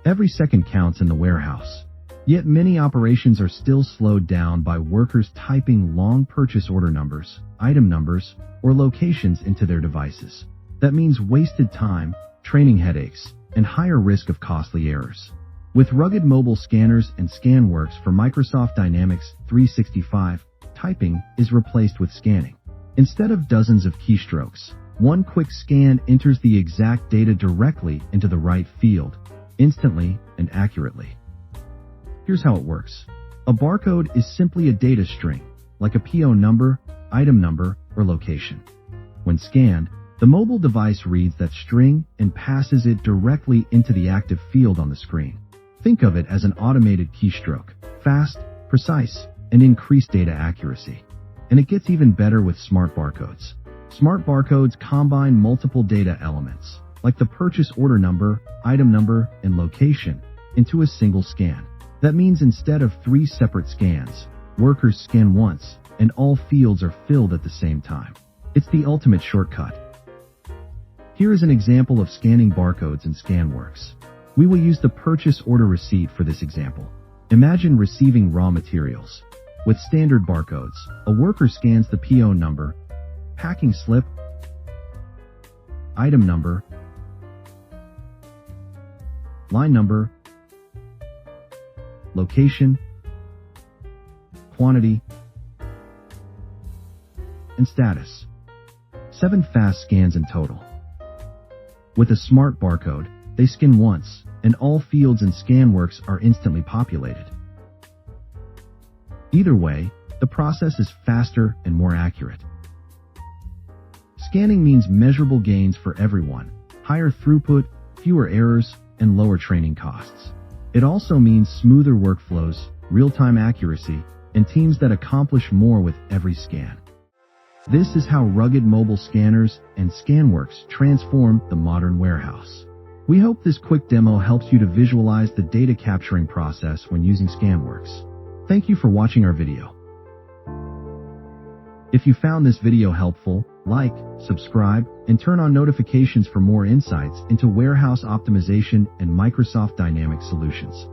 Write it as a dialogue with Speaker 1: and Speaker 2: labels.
Speaker 1: Every second counts in the warehouse. Yet many operations are still slowed down by workers typing long purchase order numbers, item numbers, or locations into their devices. That means wasted time, training headaches, and higher risk of costly errors. With rugged mobile scanners and ScanWorks for Microsoft Dynamics 365, typing is replaced with scanning. Instead of dozens of keystrokes, one quick scan enters the exact data directly into the right field, instantly and accurately. Here's how it works. A barcode is simply a data string, like a PO number, item number, or location. When scanned, the mobile device reads that string and passes it directly into the active field on the screen. Think of it as an automated keystroke, fast, precise, and increased data accuracy. And it gets even better with smart barcodes. Smart barcodes combine multiple data elements, like the purchase order number, item number, and location, into a single scan. That means instead of 3 separate scans, workers scan once, and all fields are filled at the same time. It's the ultimate shortcut. Here is an example of scanning barcodes in ScanWorks. We will use the purchase order receipt for this example. Imagine receiving raw materials. With standard barcodes, a worker scans the PO number, packing slip, item number, line number, location, quantity, and status. 7 fast scans in total. With a smart barcode, they scan once, and all fields in ScanWorks are instantly populated. Either way, the process is faster and more accurate. Scanning means measurable gains for everyone, higher throughput, fewer errors, and lower training costs. It also means smoother workflows, real-time accuracy, and teams that accomplish more with every scan. This is how rugged mobile scanners and ScanWorks transform the modern warehouse. We hope this quick demo helps you to visualize the data capturing process when using ScanWorks. Thank you for watching our video. If you found this video helpful, like, subscribe, and turn on notifications for more insights into warehouse optimization and Microsoft Dynamics solutions.